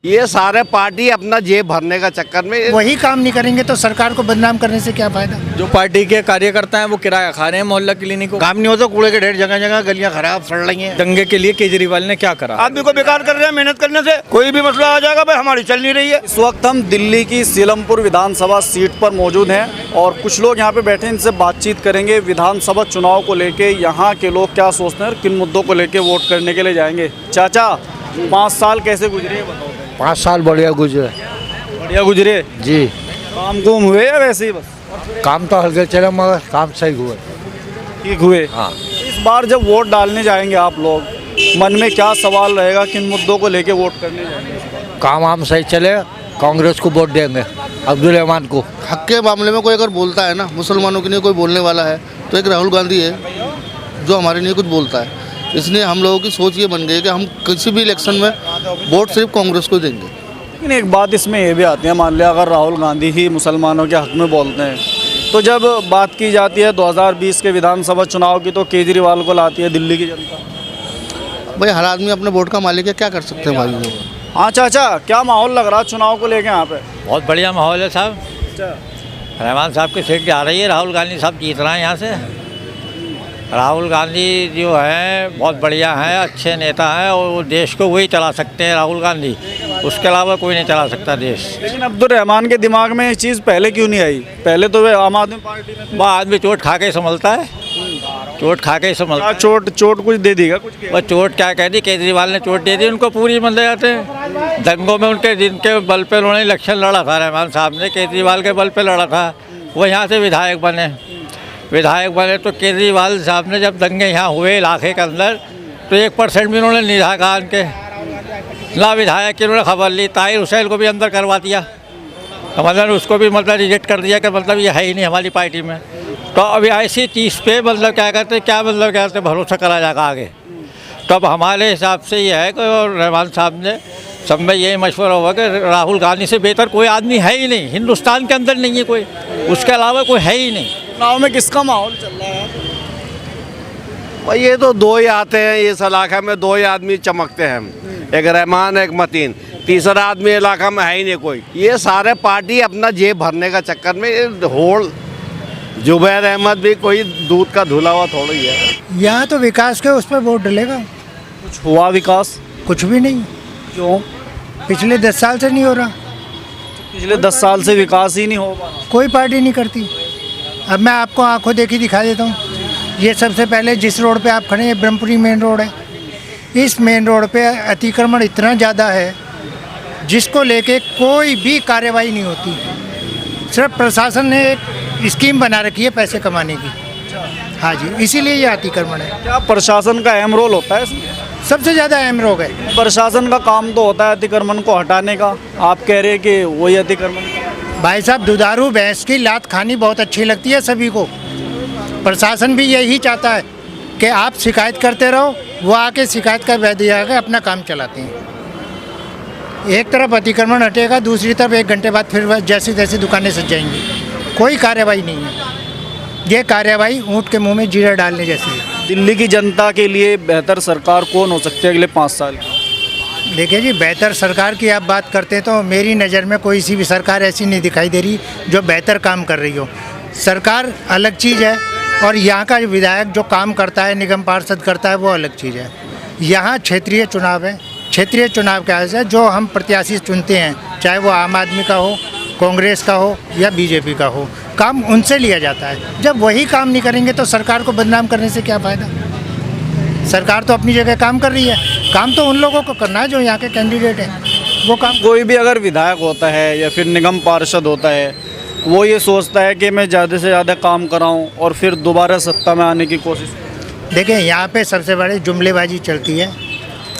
ये सारे पार्टी अपना जेब भरने का चक्कर में वही काम नहीं करेंगे तो सरकार को बदनाम करने से क्या फायदा। जो पार्टी के कार्यकर्ता हैं वो किराया खा रहे हैं मोहल्ला क्लिनिक को। काम नहीं होता, कूड़े के ढेर जगह जगह, गलियां खराब सड़ रही हैं। दंगे के लिए केजरीवाल ने क्या करा? आदमी को बेकार कर रहे हैं। मेहनत करने से कोई भी मसला आ जाएगा, भाई हमारी चल नहीं रही है। इस वक्त हम दिल्ली की सीलमपुर विधानसभा सीट पर मौजूद हैं और कुछ लोग यहाँ पे बैठे हैं, इनसे बातचीत करेंगे। विधानसभा चुनाव को लेके यहाँ के लोग क्या सोचते हैं और किन मुद्दों को लेके वोट करने के लिए जाएंगे। चाचा 5 साल कैसे गुजरे बताओ। 5 साल बढ़िया गुजरे। बढ़िया गुजरे जी। काम कुम हुए या वैसे ही बस? काम तो हल्के चले मगर काम सही हुए, ठीक हुए। हाँ। इस बार जब वोट डालने जाएंगे आप लोग, मन में क्या सवाल रहेगा, किन मुद्दों को लेके वोट करने जाएंगे? काम वाम सही चले, कांग्रेस को वोट देंगे, अब्दुल रहमान को। हक के मामले में कोई अगर बोलता है ना, मुसलमानों के लिए कोई बोलने वाला है तो एक राहुल गांधी है जो हमारे लिए कुछ बोलता है। इसलिए हम लोगों की सोच ये बन गई है कि हम किसी भी इलेक्शन में वोट सिर्फ कांग्रेस को देंगे। लेकिन एक बात इसमें ये भी आती है, मान लिया अगर राहुल गांधी ही मुसलमानों के हक में बोलते हैं तो जब बात की जाती है 2020 के विधानसभा चुनाव की तो केजरीवाल को लाती है दिल्ली की जनता। भाई हर आदमी अपने वोट का मालिक है, क्या कर सकते हैं भाई लोग। हाँ चाचा, क्या माहौल लग रहा है चुनाव को लेके यहाँ पे? बहुत बढ़िया माहौल है साहब। रहमान साहब की सीट जा रही है, राहुल गांधी साहब जीत रहे हैं यहाँ से। राहुल गांधी जो हैं बहुत बढ़िया हैं, अच्छे नेता हैं और वो देश को वही चला सकते हैं, राहुल गांधी। उसके अलावा कोई नहीं चला सकता देश। लेकिन अब्दुल रहमान के दिमाग में ये चीज़ पहले क्यों नहीं आई? पहले तो वे आम आदमी पार्टी में। वह आदमी चोट खा के ही संभलता है, चोट खा के ही संभलता है। चोट कुछ दे देगा कुछ? वह चोट क्या कह दी, केजरीवाल ने चोट दे दी उनको पूरी, मतलब जाते हैं दंगों में उनके जिनके बल पे उन्होंने इलेक्शन लड़ा था, रहमान साहब ने केजरीवाल के बल पे लड़ा था, वो यहाँ से विधायक बने तो केजरीवाल साहब ने जब दंगे यहाँ हुए इलाके के अंदर तो 1% भी उन्होंने नहीं रहा कहा उनके ना विधायक की उन्होंने खबर ली। ताहिर हुसैन को भी अंदर करवा दिया, मतलब उसको भी मतलब रिजेक्ट कर दिया कि मतलब ये है ही नहीं हमारी पार्टी में। तो अभी ऐसी चीज़ पे मतलब क्या कहते भरोसा करा जाएगा आगे। तो अब हमारे हिसाब से ये है कि रहमान साहब ने सब में यही मशवरा होगा कि राहुल गांधी से बेहतर कोई आदमी है ही नहीं, हिंदुस्तान के अंदर नहीं है कोई, उसके अलावा कोई है ही नहीं। चुनाव में किसका माहौल चल रहा है? भाई ये तो दो ही आते हैं, इस इलाका में 2 ही आदमी चमकते हैं, एक रहमान एक मतीन, तीसरा आदमी इलाका में है ही नहीं कोई। ये सारे पार्टी अपना जेब भरने का चक्कर में होड़। जुबैर अहमद भी कोई दूध का धुला हुआ थोड़ी है। यहाँ तो विकास के उस पर वोट डलेगा। कुछ हुआ विकास? कुछ भी नहीं। क्यों? पिछले 10 साल से नहीं हो रहा। पिछले 10 साल से विकास ही नहीं हो पा रहा। कोई पार्टी नहीं करती। अब मैं आपको आंखों देखी दिखा देता हूँ। ये सबसे पहले जिस रोड पे आप खड़े हैं ब्रह्मपुरी मेन रोड है। इस मेन रोड पे अतिक्रमण इतना ज़्यादा है जिसको लेके कोई भी कार्रवाई नहीं होती। सिर्फ प्रशासन ने एक स्कीम बना रखी है पैसे कमाने की। हाँ जी, इसीलिए ये अतिक्रमण है। क्या प्रशासन का अहम रोल होता है इसमें? सबसे ज़्यादा अहम रोग है। प्रशासन का काम तो होता है अतिक्रमण को हटाने का, आप कह रहे हैं कि वही अतिक्रमण। भाई साहब, दुधारू भैंस की लात खानी बहुत अच्छी लगती है सभी को। प्रशासन भी यही चाहता है कि आप शिकायत करते रहो, वो आके शिकायत कर दिया के अपना काम चलाते हैं। एक तरफ अतिक्रमण हटेगा, दूसरी तरफ 1 घंटे बाद फिर जैसी तैसी दुकानें सज जाएंगी। कोई कार्रवाई नहीं है। ये कार्रवाई ऊँट के मुंह में जीरा डालने जैसी है। दिल्ली की जनता के लिए बेहतर सरकार कौन हो सकती है अगले 5 साल? देखिए जी, बेहतर सरकार की आप बात करते हैं तो मेरी नज़र में कोई सी भी सरकार ऐसी नहीं दिखाई दे रही जो बेहतर काम कर रही हो। सरकार अलग चीज़ है और यहाँ का विधायक जो काम करता है, निगम पार्षद करता है, वो अलग चीज़ है। यहाँ क्षेत्रीय चुनाव है। क्षेत्रीय चुनाव क्या है, जो हम प्रत्याशी चुनते हैं, चाहे वो आम आदमी का हो, कांग्रेस का हो या बीजेपी का हो, काम उनसे लिया जाता है। जब वही काम नहीं करेंगे तो सरकार को बदनाम करने से क्या फ़ायदा। सरकार तो अपनी जगह काम कर रही है। काम तो उन लोगों को करना है जो यहाँ के कैंडिडेट हैं, वो काम। कोई भी अगर विधायक होता है या फिर निगम पार्षद होता है, वो ये सोचता है कि मैं ज़्यादा से ज़्यादा काम कराऊं और फिर दोबारा सत्ता में आने की कोशिश। देखिए, यहाँ पे सबसे बड़ी जुमलेबाजी चलती है।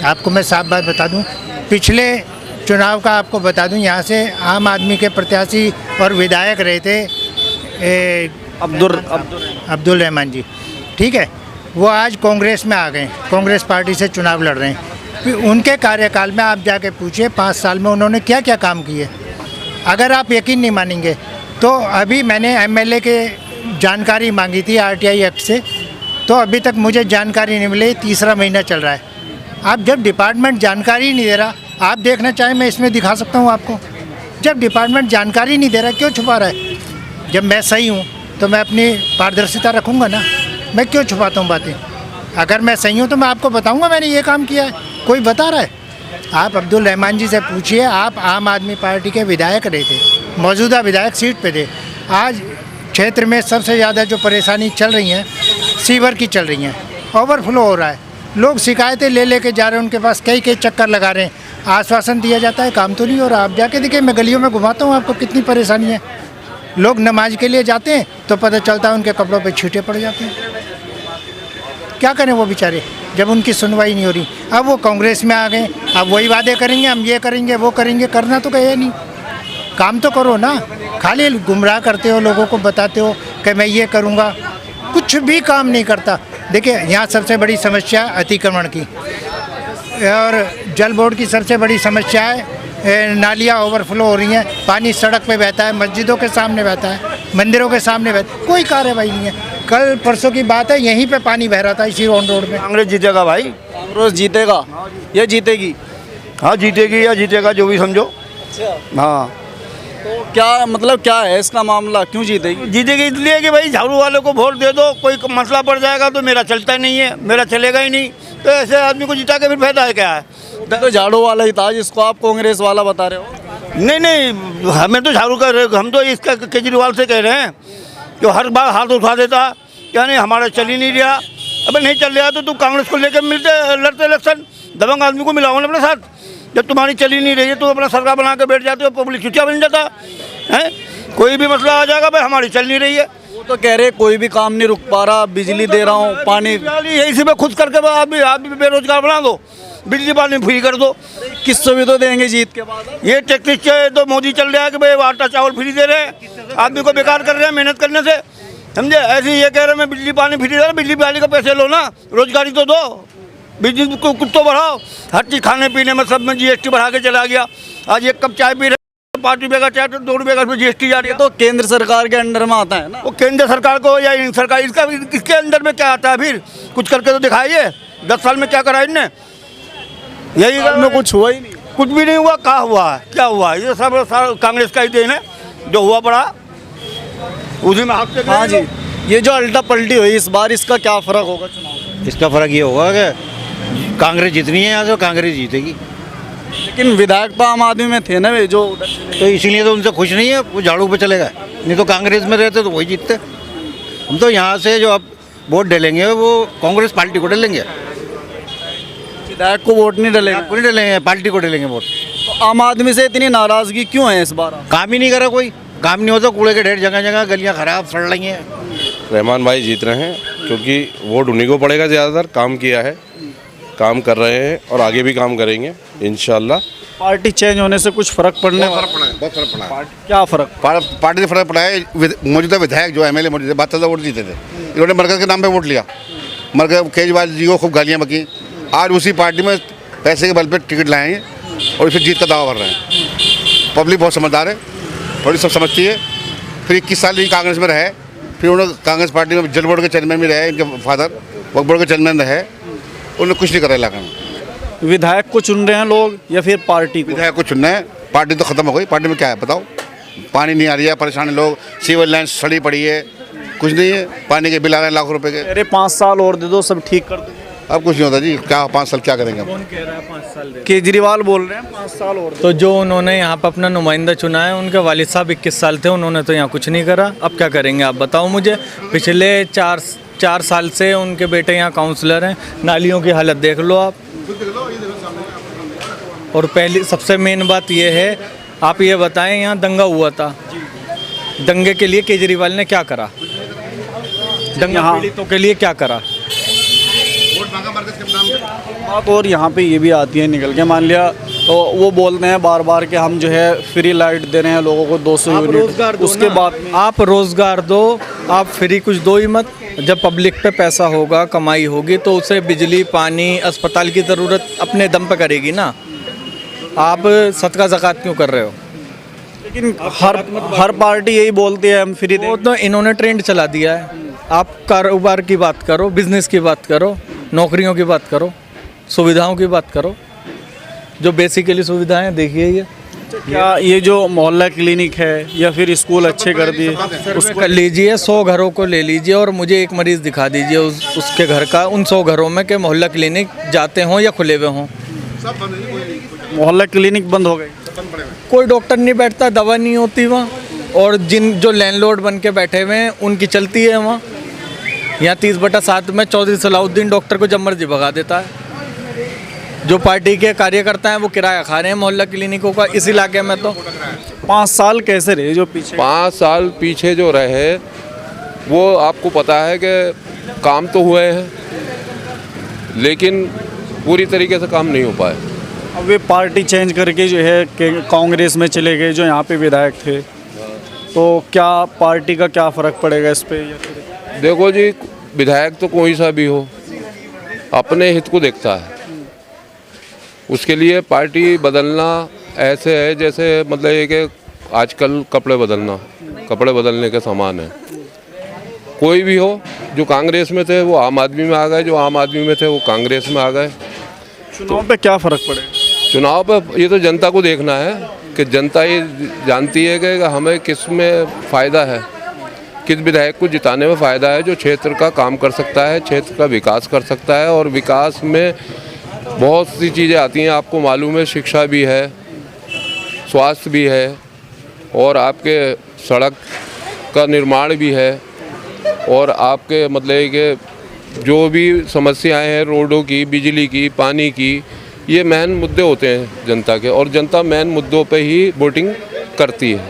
आपको मैं साफ बात बता दूं, पिछले चुनाव का आपको बता दूं, यहाँ से आम आदमी के प्रत्याशी और विधायक रहे थे अब्दुल रहमान जी, ठीक है। वो आज कांग्रेस में आ गए, कांग्रेस पार्टी से चुनाव लड़ रहे हैं। फिर उनके कार्यकाल में आप जाके पूछिए 5 साल में उन्होंने क्या क्या काम किए। अगर आप यकीन नहीं मानेंगे तो अभी मैंने एमएलए के जानकारी मांगी थी आरटीआई एक्ट से, तो अभी तक मुझे जानकारी नहीं मिली। 3रा महीना चल रहा है। आप जब डिपार्टमेंट जानकारी नहीं दे रहा, आप देखना चाहें मैं इसमें दिखा सकता हूँ आपको। जब डिपार्टमेंट जानकारी नहीं दे रहा, क्यों छुपा रहा है? जब मैं सही हूँ तो मैं अपनी पारदर्शिता रखूँगा ना, मैं क्यों छुपाता हूँ बातें? अगर मैं सही हूँ तो मैं आपको बताऊँगा मैंने ये काम किया है। कोई बता रहा है? आप अब्दुल रहमान जी से पूछिए, आप आम आदमी पार्टी के विधायक रहे थे, मौजूदा विधायक सीट पे थे। आज क्षेत्र में सबसे ज़्यादा जो परेशानी चल रही हैं सीवर की चल रही हैं, ओवरफ्लो हो रहा है, लोग शिकायतें ले लेके जा रहे हैं, उनके पास कई कई चक्कर लगा रहे हैं, आश्वासन दिया जाता है, काम तो नहीं हो रहा। आप जाके देखिए, मैं गलियों में घुमाता हूँ, आपको कितनी परेशानी है। लोग नमाज के लिए जाते हैं तो पता चलता है उनके कपड़ों पे छींटे पड़ जाते हैं। क्या करें वो बेचारे, जब उनकी सुनवाई नहीं हो रही। अब वो कांग्रेस में आ गए, अब वही वादे करेंगे, हम ये करेंगे वो करेंगे। करना तो कहे नहीं, काम तो करो ना। खाली गुमराह करते हो, लोगों को बताते हो कि मैं ये करूँगा, कुछ भी काम नहीं करता। देखिए, यहाँ सबसे बड़ी समस्या अतिक्रमण की और जल बोर्ड की सबसे बड़ी समस्या है नालियाँ ओवरफ्लो हो रही हैं, पानी सड़क पे बहता है, मस्जिदों के सामने बहता है, मंदिरों के सामने बहता है, कोई कार्रवाई नहीं है। कल परसों की बात है, यहीं पे पानी बह रहा था इसी ऑन रोड में। कांग्रेस जीतेगा भाई, कांग्रेस जीतेगा या जीतेगी? हाँ जीतेगी या जीतेगा, जो भी समझो। हाँ तो क्या मतलब क्या है इसका मामला, क्यों जीतेगी? जीतेगी इसलिए कि भाई झाड़ू वालों को वोट दे दो, कोई मसला पड़ जाएगा तो मेरा चलता नहीं है, मेरा चलेगा ही नहीं, तो ऐसे आदमी को जिता के फिर फायदा है क्या है? तो झाड़ू वाला ही था जिसको आप कांग्रेस वाला बता रहे हो। नहीं नहीं, हमें तो झाड़ू कर रहे, हम तो इसका केजरीवाल से कह रहे हैं जो हर बार हाथ उठा देता, क्या नहीं हमारा चल ही नहीं रहा। अबे नहीं चल रहा तो तू कांग्रेस को लेकर लड़ते इलेक्शन, दबंग आदमी को मिलाओ ना अपने साथ। जब तुम्हारी चल ही नहीं रही है तो अपना सरकार बना के बैठ जाते हो, पब्लिक चुटिया बन जाता है। कोई भी मसला आ जाएगा, भाई हमारी चल नहीं रही है। वो तो कह रहे कोई भी काम नहीं रुक पा रहा, बिजली दे रहा हूँ, पानी। यही से खुद करके आप भी बेरोजगार बना दो, बिजली पानी फ्री कर दो। किससे भी तो देंगे जीत के बाद। ये टैक्स तो मोदी चल रहा है कि भाई आटा चावल फ्री दे रहे हैं, आदमी को बेकार कर रहे हैं मेहनत करने से, समझे। ऐसे ये कह रहे हैं मैं बिजली पानी फ्री दे रहा हूं, बिजली पानी का पैसे लो ना, रोजगारी तो दो, बिजनेस को कुछ तो बढ़ाओ। हर चीज़ खाने पीने में सब में जीएसटी बढ़ा के चला गया। आज एक कप चाय पी रहे 5 रुपये का चाय तो 2 रुपये का उसमें जीएसटी जा रही है। तो केंद्र सरकार के अंडर में आता है ना। वो केंद्र सरकार को या इन सरकार, इसका इसके अंदर में क्या आता है? फिर कुछ करके तो दिखाइए, 10 साल में क्या करा इनने? यही में कुछ हुआ ही नहीं, कुछ भी नहीं हुआ। कहाँ हुआ है, क्या हुआ? ये सब कांग्रेस का ही देन है, जो हुआ पड़ा उसी में हाथ। हाँ जी, ये जो अल्टा पलटी हुई इस बार, इसका क्या फ़र्क होगा चुनाव? इसका फ़र्क ये होगा कि कांग्रेस जितनी है यहाँ से कांग्रेस जीतेगी। लेकिन विधायक तो आम आदमी में थे ना वे, जो तो इसीलिए तो उनसे खुश नहीं है, वो झाड़ू पे चले गए। नहीं तो कांग्रेस में रहते तो वही जीतते। हम तो यहाँ से जो अब वोट डालेंगे वो कांग्रेस पार्टी को डालेंगे, विधायक को वोट नहीं डलेगा। नहीं डालेंगे, पार्टी को डालेंगे वोट। तो आम आदमी से इतनी नाराज़गी क्यों है इस बार? काम ही नहीं करा कोई, काम नहीं होता, कूड़े के ढेर जगह जगह, गलियाँ खराब सड़ रही हैं। रहमान भाई जीत रहे हैं क्योंकि वोट उन्हीं को पड़ेगा, ज़्यादातर काम किया है, काम कर रहे हैं और आगे भी काम करेंगे इंशाल्लाह। पार्टी चेंज होने से कुछ फ़र्क पड़ने वाला? बहुत फर्क पड़ा है। क्या फ़र्क? पार्टी से फर्क पड़ा है। मौजूदा विधायक जो एमएलए मौजूदा 72 वोट जीते थे, इन्होंने मरकज के नाम पे वोट लिया, मरकज केजरीवाल जी को खूब गालियाँ बकी। आज उसी पार्टी में पैसे के बल पे टिकट लाए हैं और फिर जीत का दावा भर रहे हैं। पब्लिक बहुत समझदार है, थोड़ी सब समझती है। फिर 21 साल ही कांग्रेस में रहे, फिर उन्होंने कांग्रेस पार्टी में जल बोर्ड के चेयरमैन भी रहे, इनके फादर वक्फ बोर्ड के चेयरमैन रहे, उन्होंने कुछ नहीं करा इलाके में। विधायक को चुन रहे हैं लोग या फिर पार्टी को? विधायक को चुनना है, पार्टी तो खत्म हो गई। पार्टी में क्या है बताओ? पानी नहीं आ रही है, परेशानी लोग, सीवर लाइन सड़ी पड़ी है, कुछ नहीं है, पानी के बिल आ रहे हैं लाखों रुपए के। अरे 5 साल और दे दो, सब ठीक कर दो। अब कुछ नहीं होता जी, क्या 5 साल क्या करेंगे? कौन कह रहा है 5 साल? केजरीवाल बोल रहे हैं 5 साल और। तो जो उन्होंने यहाँ पर अपना नुमाइंदा चुना है, उनके वालिद साहब 21 साल थे, उन्होंने तो यहाँ कुछ नहीं करा। अब क्या करेंगे आप बताओ मुझे? पिछले 4 साल से उनके बेटे यहाँ काउंसलर हैं, नालियों की हालत देख लो आप। और पहली सबसे मेन बात ये है, आप ये बताएं, यहाँ दंगा हुआ था, दंगे के लिए केजरीवाल ने क्या करा? दंगा पीड़ितों के लिए क्या करा? बात और यहाँ पे ये भी आती है निकल के, मान लिया तो वो बोलते हैं बार बार कि हम जो है फ्री लाइट दे रहे हैं लोगों को 200 यूनिट, उसके बाद आप रोज़गार दो, आप फ्री कुछ दो ही मत। जब पब्लिक पे पैसा होगा, कमाई होगी, तो उसे बिजली, पानी, अस्पताल की ज़रूरत अपने दम पे करेगी ना। आप सदका ज़कात क्यों कर रहे हो? लेकिन हर पार्टी यही बोलती है हम फ्री वो तो इन्होंने ट्रेंड चला दिया है। आप कारोबार की बात करो, बिजनेस की बात करो, नौकरियों की बात करो, सुविधाओं की बात करो। जो बेसिकली सुविधाएं देखिए ये क्या ये जो मोहल्ला क्लिनिक है या फिर स्कूल अच्छे कर दिए, उसको कर लीजिए, 100 घरों को ले लीजिए और मुझे एक मरीज़ दिखा दीजिए उसके घर का, उन 100 घरों में के मोहल्ला क्लिनिक जाते हों या खुले हुए हों। मोहल्ला क्लिनिक बंद हो गई, कोई डॉक्टर नहीं बैठता, दवा नहीं होती वहाँ, और जो लैंडलॉर्ड बन के बैठे हुए हैं उनकी चलती है वहाँ। यहाँ 30/7 में चौधरी सलाउद्दीन डॉक्टर को जब मर्जी भगा देता है। जो पार्टी के कार्यकर्ता हैं वो किराया खा रहे हैं मोहल्ला क्लिनिकों का इस इलाके में। तो 5 साल कैसे रहे जो पीछे? 5 साल पीछे जो रहे वो आपको पता है कि काम तो हुए हैं, लेकिन पूरी तरीके से काम नहीं हो पाए। अब वे पार्टी चेंज करके जो है कि कांग्रेस में चले गए जो यहाँ पे विधायक थे, तो क्या पार्टी का क्या फ़र्क पड़ेगा इस पे? देखो जी, विधायक तो कोई सा भी हो अपने हित को देखता है, उसके लिए पार्टी बदलना ऐसे है जैसे मतलब ये कि आजकल कपड़े बदलने के समान है। कोई भी हो, जो कांग्रेस में थे वो आम आदमी में आ गए, जो आम आदमी में थे वो कांग्रेस में आ गए। चुनाव पे क्या फ़र्क पड़ेगा? चुनाव पे ये तो जनता को देखना है कि जनता ये जानती है कि हमें किस में फ़ायदा है, किस विधायक को जिताने में फ़ायदा है, जो क्षेत्र का काम कर सकता है, क्षेत्र का विकास कर सकता है। और विकास में बहुत सी चीज़ें आती हैं, आपको मालूम है, शिक्षा भी है, स्वास्थ्य भी है, और आपके सड़क का निर्माण भी है, और आपके मतलब कि जो भी समस्याएं हैं रोडों की, बिजली की, पानी की, ये मेन मुद्दे होते हैं जनता के, और जनता मेन मुद्दों पे ही वोटिंग करती है।